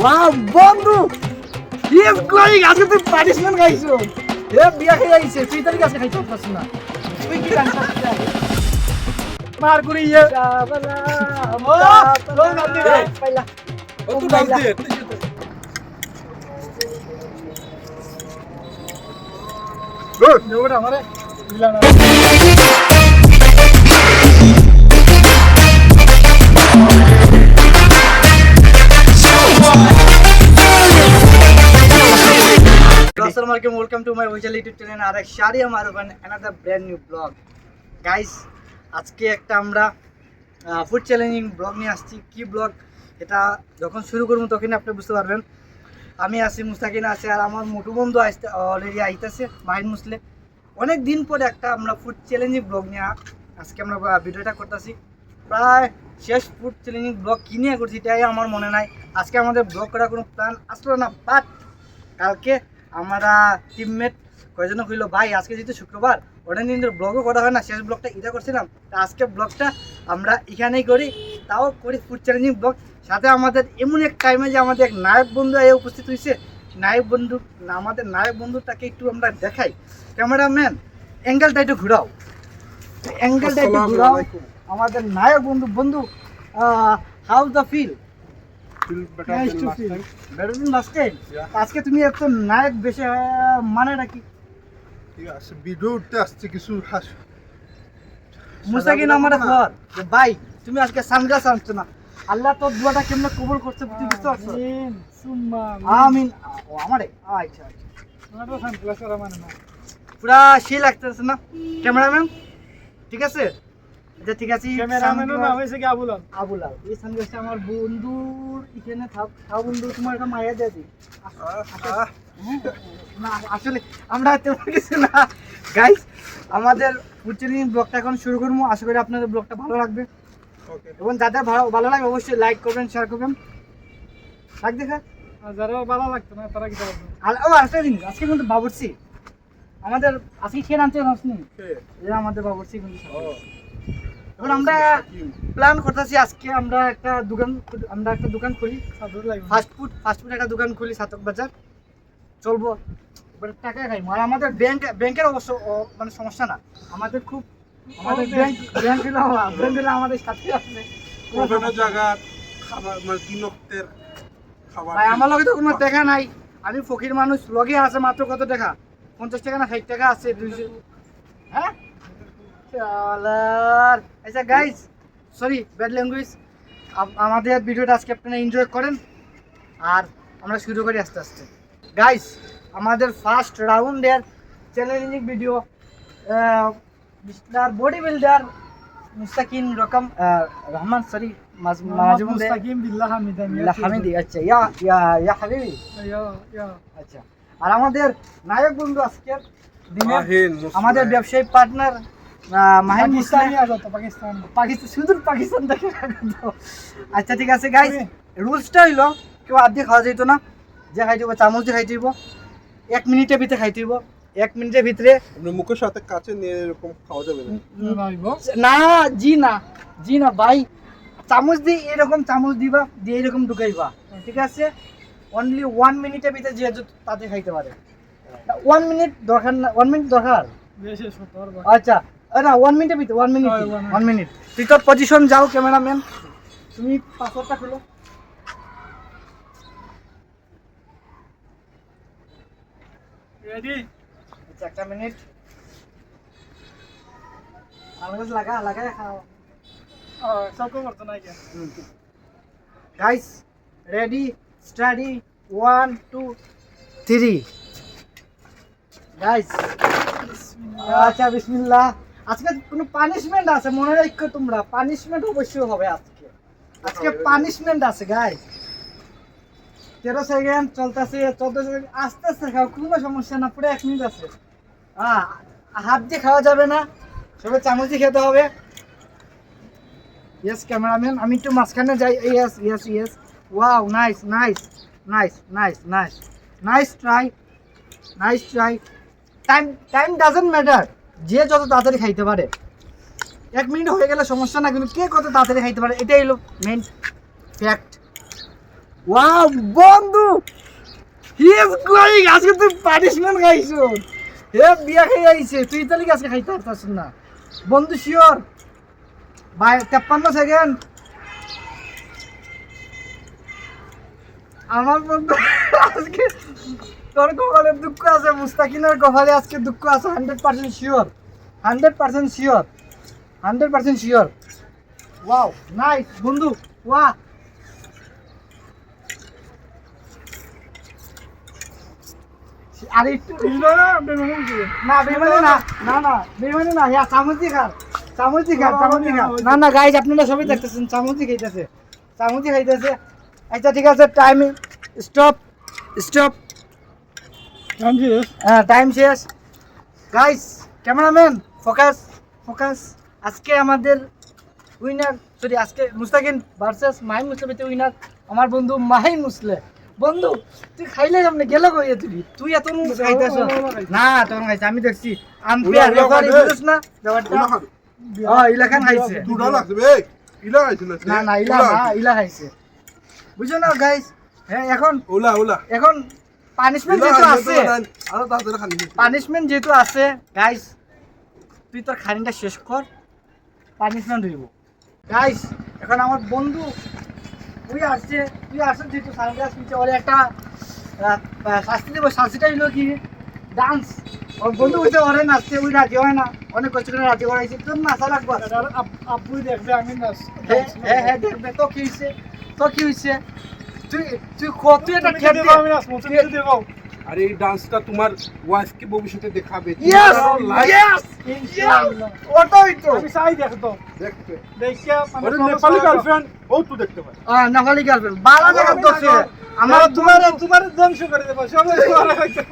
Wow বন্ধু কি is going আজকে তুই পানিশমেন্ট খাইছো এ বিয়া খেয়ে আইছে তুই তারিখ আজকে খাইতে পারছিস না তুই কি জানিস মার করি ইয়ে বালা ও লোক গান্দি রে পাইলা ও তো ডাল দে গুড নেওটা আমারে দিলা না Assalamualaikum, welcome to my official YouTube channel আর এক শাড়ি আমার ওখানে another brand new vlog guys আজকে একটা আমরা ফুড চ্যালেঞ্জিং ব্লগ নিয়ে আসছি কি ব্লগ এটা যখন শুরু করব তখন আপনি বুঝতে পারবেন আমি আছি মুস্তাকিন আছে আর আমার মোটু বন্ধু আসতে অলরেডি আইতাছে মাহিন মুসলে অনেক দিন পরে একটা আমরা ফুড চ্যালেঞ্জিং ব্লগ নিয়ে আজকে আমরা ভিডিওটা করতেছি প্রায় শেষ ফুড চ্যালেঞ্জিং ব্লগ কি নিয়ে করছি এটাই আমার মনে নাই আজকে আমাদের ব্লগ করার কোনো প্ল্যান আসলো না বাট কালকে আমরা টিমমেট কয়জন কইলো ভাই আজকে যেহেতু শুক্রবার অনেক দিন ধরে ব্লগও করা হয় না শেষ ব্লগটা এটা করছিলাম আজকে ব্লগটা আমরা এখানেই করি তাও করি ফুড চ্যালেঞ্জিং ব্লগ সাথে আমাদের এমন এক টাইমে যে আমাদের এক নায়ক বন্ধু এ উপস্থিত হয়েছে আমাদের নায়ক বন্ধুটাকে একটু আমরা দেখাই ক্যামেরাম্যান অ্যাঙ্গেলটা একটু ঘুরাও অ্যাঙ্গেলটা একটু ঘুরাও আমাদের নায়ক বন্ধু how the feel better than last time. আজকে তুমি এত নায়ক বেশি মানেটা কি ঠিক আছে ভিডিও উঠতে আসছে কিছু মুসাকিন আমার ঘর যে ভাই তুমি আজকে সানগ্লাস আনছো না আল্লাহ তোর দোয়াটা কেমনে কবুল করছে তুই বুঝতে পারছো আমিন সুম্মা আমিন ও আমারে আচ্ছা তোমারও সানগ্লাস আর মানে না পুরা সেই লাগতেছে না ক্যামেরাম্যান ঠিক আছে এটা ঠিক আছে ক্যামেরাম্যানও না হইছে কি আবুলাল এই সানগ্লাসটা আমার বন্ধুর এখানে থাও বন্ধু তোমার একটা মায়া দিয়ে দিই না আসলে আমরা তেমন কিছু না গাইস আমাদের ফুড ব্লগটা এখন শুরু করবো আশা করি আপনাদের ব্লগটা ভালো লাগবে ওকে এবং যাদের ভালো লাগে অবশ্যই লাইক করবেন শেয়ার করবেন লাইক দেখা আর যারা ভালো লাগতো না তারা কি করবে আর ও আজকে জিনিস আজকে কিন্তু বাবুর্চি আমাদের আজকে খেয়ে আনতে আসনি এটা আমাদের বাবুর্চি কিন্তু এখন আমরা প্ল্যান করতেছি আজকে আমরা একটা দোকান খুলি ফাস্ট ফুড একটা দোকান খুলি সাতক বাজার চলবো টাকা খাই আর আমাদের ব্যাংকের অবশ্য মানে সমস্যা না আমাদের খুব আমাদের ব্যাংক হলো আমাদের সাথে আছে বিভিন্ন জায়গা খাবার মানে তিন ওয়াক্তের খাবার ভাই আমার লগে তো কোনো টাকা নাই আমি ফকির মানুষ লগে আছে মাত্র কত টাকা 50 টাকা না 60 টাকা আছে 200 হ্যাঁ চালার আচ্ছা গাইস সরি ব্যাড ল্যাঙ্গুয়েজ আমাদের ভিডিওটা আজকে আপনারা এনজয় করেন আর আমরা শুরু করি আস্তে আস্তে গাইস আমাদের ফার্স্ট রাউন্ডের challenging video mister body builder Mustakin Rahman sorry Mustakim Billah Hamidi আচ্ছা ইয়া হাবিবি আচ্ছা আর আমাদের নায়ক বন্ধু আজকের দিনে আমাদের ব্যবসায়ী পার্টনার মাহিন মুস্তানি পাকিস্তান শুধু পাকিস্তান থেকে আচ্ছা ঠিক আছে গাইস রুলসটা হইলো কেউ আধে খাওয়া যেত না যে খাইতে হইব চামচ দিয়ে খাইতে হইব 1 মিনিটের ভিতরে খাইতে হইব 1 মিনিটের ভিতরে মুখের সাথে কাছে নিয়ে এরকম খাওয়া যাবে না জি না ভাই চামচ দিয়ে এরকম চামচ দিবা দিয়ে এরকম ঢুকাইবা ঠিক আছে অনলি 1 মিনিটের ভিতরে যে তাতে খাইতে পারে 1 মিনিট দরকার না 1 মিনিট দরকার আচ্ছা না 1 মিনিটের ভিতরে 1 মিনিট তুই তো পজিশন যাও ক্যামেরাম্যান তুমি পাসওয়ার্ডটা খুলো রেডি আচ্ছা একটা মিনিট আলাদা লাগা খাও সব করতে না কি গাইস রেডি স্টাডি 1 2 3 গাইস আচ্ছা বিসমিল্লাহ আজকে কোনো পানিশমেন্ট আছে মনে রাখো তোমরা পানিশমেন্ট অবশ্যই হবে আজকে পানিশমেন্ট আছে গাইস 13 সেকেন্ড চলতেছে 14 সেকেন্ড আস্তে আস্তে খাও কোনো সমস্যা না পুরো 1 মিনিট আছে হাত দিয়ে খাওয়া যাবে না সবে চামচ দিয়ে খেতে হবে ইয়েস ক্যামেরাম্যান আমি একটু মাঝখানে যাই yes wow nice try time doesn't matter যে যত তাড়াতাড়ি খাইতে পারে 1 মিনিট হয়ে গেলে সমস্যা না কিন্তু কে কত তাড়াতাড়ি খাইতে পারে এটাই হলো মেইন ফ্যাক্ট ওয়াও বন্ধু, হি ইজ গোয়িং। আজকে তুই পানিশমেন্ট খাইছো, হে বিয়া খাই আইছে, তুই তাহলে আজকে খাইতে পারতাস না বন্ধু। শিওর ভাই 53 সেকেন্ড। আমার বন্ধু আজকে তোর কপালে দুঃখ আছে, মুস্তাকিনের কপালে আজকে দুঃখ আছে। 100% sure, 100% sure, 100% sure. Wow nice বন্ধু, ওয়াও। আর একটু না বেমানি না, না না বেমানি না, ইয়া চামচি খার, চামচি খার, চামচি খার। না না গাইজ আপনারা সবাই দেখতেছেন চামচি খাইতেছে, চামচি খাইতেছে। আচ্ছা ঠিক আছে, টাইম স্টপ, স্টপ, হ্যাঁ টাইম শেষ। Guys cameraman focus, focus. আজকে আমাদের উইনার, সরি আজকে মুস্তাকিন ভার্সেস মাহিম মুসলেতে উইনার আমার বন্ধু মাহিম মুসলে। বন্ধু তুই খাইলে সামনে গেল কইয়া তুই এত খাইতেছ না, তখন খাইছে আমি দেখছি। আম্পায়ার রেফারি বুঝছ না ব্যাপারটা? ইলা খান খাইছে, দুটা লাগছে বে, ইলা খাইছে না না ইলা না, ইলা খাইছে বুঝছো না গাইস। হ্যাঁ এখন ওলা ওলা এখন পানিশমেন্ট যেহেতু আছে, আরো তাড়াতাড়ি খালি পানিশমেন্ট যেহেতু আছে গাইস, তুই তোর খানিটা শেষ কর, পানিশমেন্ট হইব গাইস। এখন আমার বন্ধু তুই আসছে যেহেতু সানগ্লাস নিচে, ওর একটা শাস্তি দেবো। শাস্তিটা হইলো কি, ডান্স। ওর বন্ধু বলছে ওরে নাচতে, ওই রাজি হয় না, অনেক কষ্ট করে রাজি করাইছে। তোর নাচা লাগবে, আব্বু দেখবে আমি নাচ। হ্যাঁ হ্যাঁ দেখবে। তো কি হয়েছে, তো কি হয়েছে, তুই তুই তুই একটা তুমি খেপ দেবো, দে। আমি নাচবো, তুমি তো দেবো। আর এই ডান্সটা তোমার ওয়াইফকে ভবিষ্যতে দেখাবে। Yes! Like Yes! ইনশাআল্লাহ। ওটাই তো। আমি চাই দেখতো, দেখতে দেখিয়া মানে আরে সব নেপালি সব- গার্লফ্রেন্ড ও তো দেখতে পারে। নাফালি গার্লফ্রেন্ড বালা জায়গা দোষে আমার তোমার ধ্বংস করে দেবো সবাই তোমার হইছে।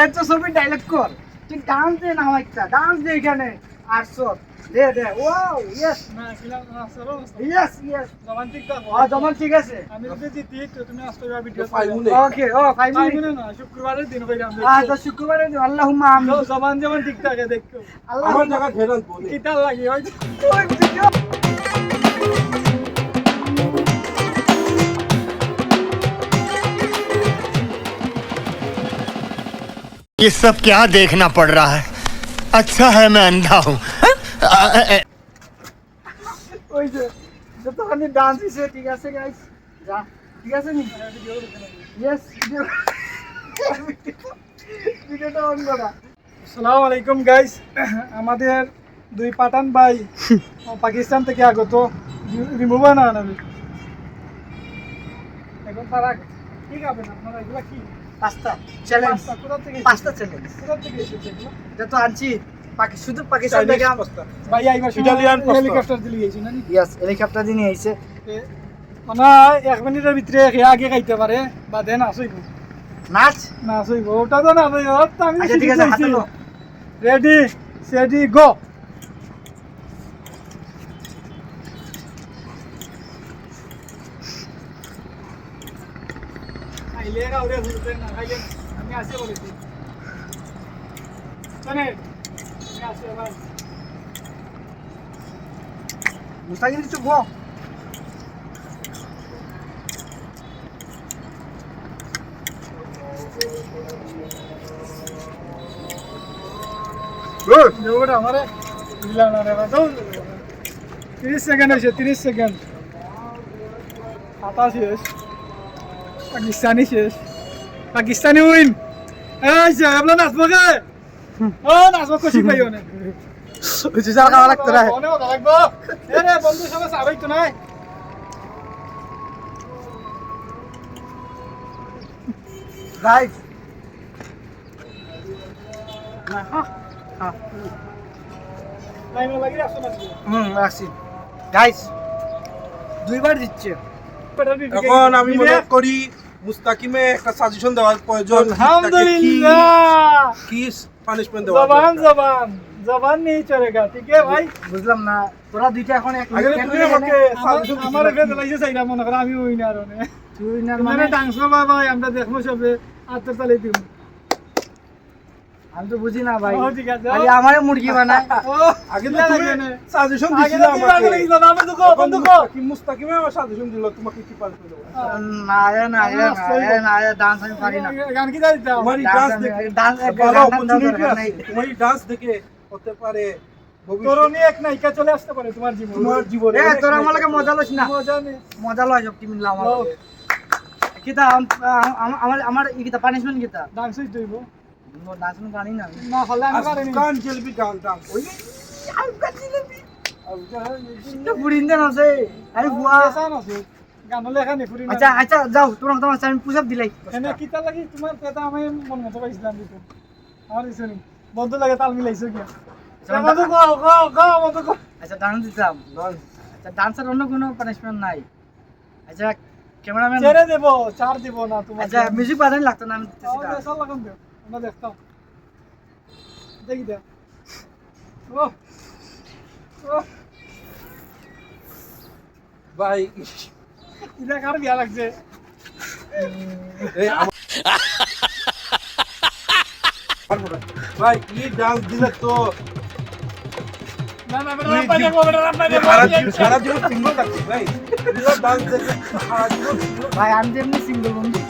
একটা ছবি ডাইলেক্ট কর, তুই ডান্স দে না, একটা ডান্স দে এখানে। 800 দে দে। ওয়াও ইয়েস না কিলা না সরো ইয়েস ইয়েস। রোমান্টিক দা জমান ঠিক আছে। আমি যদি জিতি তো তুমি আসতে যাবে ভিডিও ফাইমুনে ওকে ও ফাইনালি ফাইনালে না শুক্রবারের দিন কইরাম তো শুক্রবারে আল্লাহুম্মা আমিন। জবান যেমন ঠিক থাকে দেখো আল্লাহ আমার জায়গা ঘেরান বলে কিতা লাগি হয় ये सब क्या देखना पड़ रहा है। अच्छा है मैं अंधा हूँ। ওই যে যতখানি ডান্স হইছে ঠিক আছে গাইস, যা ঠিক আছে নি? ইয়েস ভিডিওটা অন করা। আসসালামু আলাইকুম গাইস, আমাদের দুই পাঠান ভাই পাকিস্তান থেকে আগত, রিমুভ না নাবি এখন তারা কি খাবেন আপনারা, এগুলা কি পাঁচটা চ্যালেঞ্জ, পাস্তা কোথা থেকে পাঁচটা চ্যালেঞ্জ কোথা থেকে এসেছে এগুলো? যত আনছি শুধু পাকিস্তান থেকে। ভাই আইবার Italian pasta. হেলিকপ্টার দিলি গেছি না ইয়েস হেলিকপ্টার দিয়ে নিয়ে আইছে। মানে 1 মিনিটের ভিতরে আগে খাইতে পারে বা দেন আসইব নাচ। না আসইব ওটা তো না আসইব তো আমি আচ্ছা ঠিক আছে, হাতে লো। রেডি সেডি গো। খাইলে গাউরে হুলতে না খাইলে আমি আসে বলেছি চলে আমি আসে ভাই মুস্তাকিন কিছু গো। দেবটা আমারে দিলা না রে বাবা 30 সেকেন্ড আছে 30 সেকেন্ড আতা শেষ পাকিস্তানি শেষ পাকিস্তানি উইন এই যে আপনি নাচবো কে ও নাচবো খুশি পাই অনেক ওই যে সারা খাওয়া লাগতো না। অনেক ভালো লাগবো এ রে বন্ধু সবাই সাবাই তো নাই গাইস না হ্যাঁ টাইম লাগি আসো না আসি গাইস দুইবার দিচ্ছে। এখন আমি মনে করি মুস্তাকিমে একটা সাজেশন দেওয়ার প্রয়োজন। আলহামদুলিল্লাহ কি পানিশমেন্ট দেওয়া জবান জবান জবান নেই চলেগা ঠিক আছে ভাই বুঝলাম না, তোরা দুইটা এখন এক আগে কেন তুমি এখানে? আমাকে সাজেশন আমার এখানে লাগছে চাইলা মনে করো আমি উইনার অনে তুই না মানে মানে ডান্স করবা ভাই আমরা দেখবো সবে আত্মতালি দিব আমি তো বুঝি না ভাই ও, ঠিক আছে। খালি আমারে মুরগি বানায় ও আগে তো কিলা তুমি লাগে না? সাজেশন আগে দিছিলে তো তুমি আগে আমাকে লাগিয়েছো, না, আমি দুঃখ, এখন দুঃখ। মুস্তাকিমে আমার সাজেশন দিল তোমাকে কি পাল্টে দেবো না ডান্স আমি পারি না গান কি জানি দাও? তোমার Dance ডান্স আমি- দেখে dance- ভালো গান টান opportunity দরকার আছে নাই। তোমার ডান্স দেখে হতে পারে ভবিষ্যৎ তরুণী এক নায়িকা চলে আসতে পারে তোমার জীবনে। তোমার জীবনে এ অনেক তোরা আমার নায়িকা লাগে মজা লইস না মজা নেই। মজা লয় সব কি মিললাম আমার ও। লগে। কিতা আমার আমার ই কিতা পানিশমেন্ট কিতা ডান্স হইতে হইব। ডান্স আমি জানি না আমি। না হলে আমি পারিনি। গান জেলবি গান ডান্স ওই এটা বুড়িন্দে আছে আমি বুয়া পেশান আছে। গান হলে এখানে ফুরি না। আচ্ছা আচ্ছা যাও তোমার তোমার আমি পুশ আপ দিলাই এনে কিতা লাগি তোমার পেটা আমি মন মতো পাইছিলাম দিতে। আমার ইচ্ছে নেই। বন্ধু লাগে তাল মিলাইছো কি? বন্ধু গো গো গো বন্ধু গো। আচ্ছা ডান্স দিতাম আচ্ছা ডান্সের অন্য কোনো পানিশমেন্ট নাই আচ্ছা ক্যামেরাম্যান ছেড়ে দেব, চার দিব না তোমার। আচ্ছা মিউজিক বাজানি লাগতো না আমি দিতেছি আমাদের না। পেশা লাগান দেও। আমরা দেখতাম। দেখি দে। ও ও ভাই এটা কার বিয়া লাগছে? এই আমার- ভাই কি ডান্স দিলে তো না না বেটা রাপাই দেখো, বেটা রাপাই দেখো। সারা জীবন সিঙ্গল থাকছি ভাই এগুলো ডান্স দেখে সারা জীবন single ভাই আমি তো এমনি সিঙ্গেল বন্ধু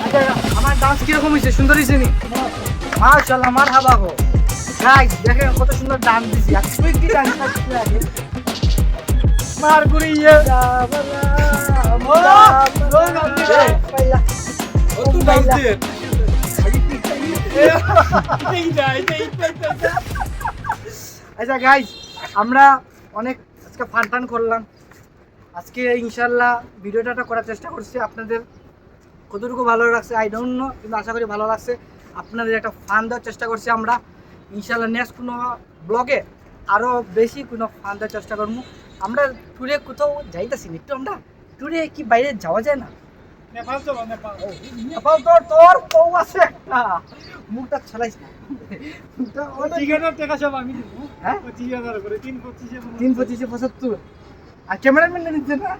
আচ্ছা আমার ডান্স কিরকম হয়েছে সুন্দর হয়েছে নি মাশাআল্লাহ মারহাবা গো গাইস দেখেন কত সুন্দর ডান্স দিছি আর তুই কি ডান্স করছিস আগে মার গুড়ি ইয়ে। ও তুই ডান্স দে এই যা, এই যা। আচ্ছা গাইস আমরা অনেক আজকে ফান করলাম আজকে ইনশাল্লাহ ভিডিওটা করার চেষ্টা করছি আপনাদের কতটুকু ভালো লাগছে আই ডোন্ট নো কিন্তু আশা করি ভালো লাগছে আপনাদের একটা ফান দেওয়ার চেষ্টা করছি আমরা ইনশাল্লাহ নেক্সট কোনো ব্লগে আরও বেশি কোনো ফান দেওয়ার চেষ্টা করবো আমরা ট্যুরে কোথাও যাইতেছি একটু আমরা ট্যুরে কি বাইরে যাওয়া যায় না নেপাল চলো, নেপাল। নেপাল তোর বউ আছে একটা মুখটা ছড়াইস না মুখটা ও টিকেটের টাকা সব আমি দিব। হ্যাঁ? 25,000 করে, 3-25 তিন 25-75 আর ক্যামেরাম্যান নিচ্ছে না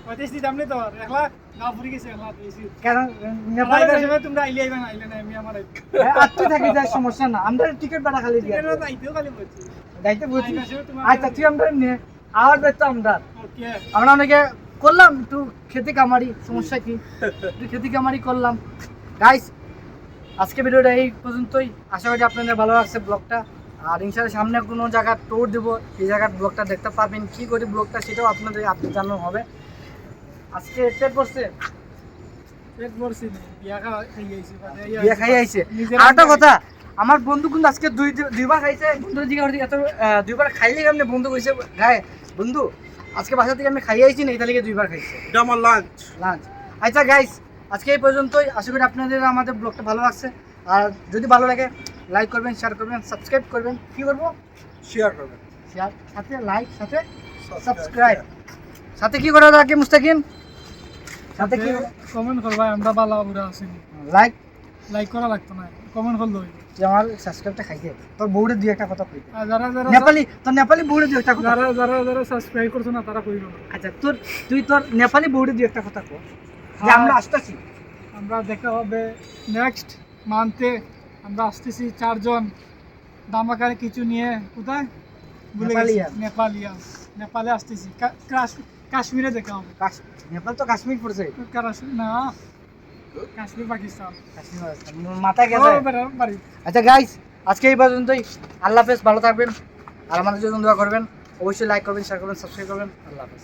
পঁচিশ দিতাম নি তোর, একলা গাঁও ফুরি গেছে, একলা দিয়েছি। কেন নেপালে নেপালে সময় তোমরা আইলে আইবা না, আইলে না, আমি আমার আইতে। আত্মীয় থাকি যায় সমস্যা না আমরা টিকিট বাড়া খালি দিয়ে টিকেটের আইতেও খালি বলছি। যাইতে বলছি আইবা সময় তোমার- আচ্ছা তুই আমরা নিয়ে আওয়ার বেতো আমরা ওকে। আমরা অনেকে করলাম একটু খেতে কামারি সমস্যা কি একটু খেতে কামারি করলাম গাইস আজকে ভিডিওটা এই পর্যন্তই আশা করি আপনাদের ভালো লাগছে ব্লগটা আর ইনশাআল্লাহ সামনে কোনো জায়গা ট্যুর দেবো সেই জায়গার ব্লগটা দেখতে পাবেন কী করে ব্লগটা সেটাও আপনাদের আপনি জানানো হবে আজকে পেট করছে পেট ভরছি নি, বিয়া খাই আইছি, মানে ইয়া বিয়ে খাই আইছে নিজের আর একটা হাতে- কথা আমার বন্ধু কিন্তু আজকে দুইবার খাইছে বন্ধুর জিজ্ঞাসা করছি এত দুইবার খাইলে কেমনে বন্ধু কইছে গায়ে বন্ধু আজকে বাসা থেকে আমি খাইয়ে আইছি না এটা লিগে দুইবার খাইছে এটা আমার লাঞ্চ লাঞ্চ আচ্ছা গাইস আজকে এই পর্যন্তই আশা করি আপনাদের আমাদের ব্লগটা ভালো লাগছে আর যদি ভালো লাগে লাইক করবেন শেয়ার করবেন সাবস্ক্রাইব করবেন কি করবো শেয়ার করবেন শেয়ার সাথে লাইক সাথে সাবস্ক্রাইব সাথে কি করা লাগে মুস্তাকিম সাথে কি কমেন্ট করবা, আমরা বালা বুড়া আছি। লাইক লাইক করা লাগতো না, কমেন্ট করলে হইব। তুই আমার সাবস্ক্রাইবটা খাইতে তোর বউরে দুই একটা কথা কইতে আর যারা যারা নেপালি তোর নেপালি বউরে দুই একটা কথা যারা যারা যারা সাবস্ক্রাইব করছো না তারা কইব না। আচ্ছা তুই তোর নেপালি বউরে দুই একটা কথা কো যে আমরা আসতেছি আমরা দেখা হবে নেক্সট মান্থে। আমরা আসতেছি 4 জন দামাকারে কিছু নিয়ে। কোথায়? ভুলে গেছি। নেপালিয়ান। নেপালিয়ান। নেপালে আসতেছি। কাশ্মীরে দেখা হবে। নেপাল তো কাশ্মীর পড়ছে না, কাশ্মীর পাকিস্তান। কাশ্মীর মাথা গেছে ও বেটা, বাড়ি। আচ্ছা গাইস আজকে এই পর্যন্তই আল্লাহ হাফেজ ভালো থাকবেন আর আমাদের জন্য দোয়া করবেন অবশ্যই লাইক করবেন শেয়ার করবেন সাবস্ক্রাইব করবেন আল্লাহ হাফেজ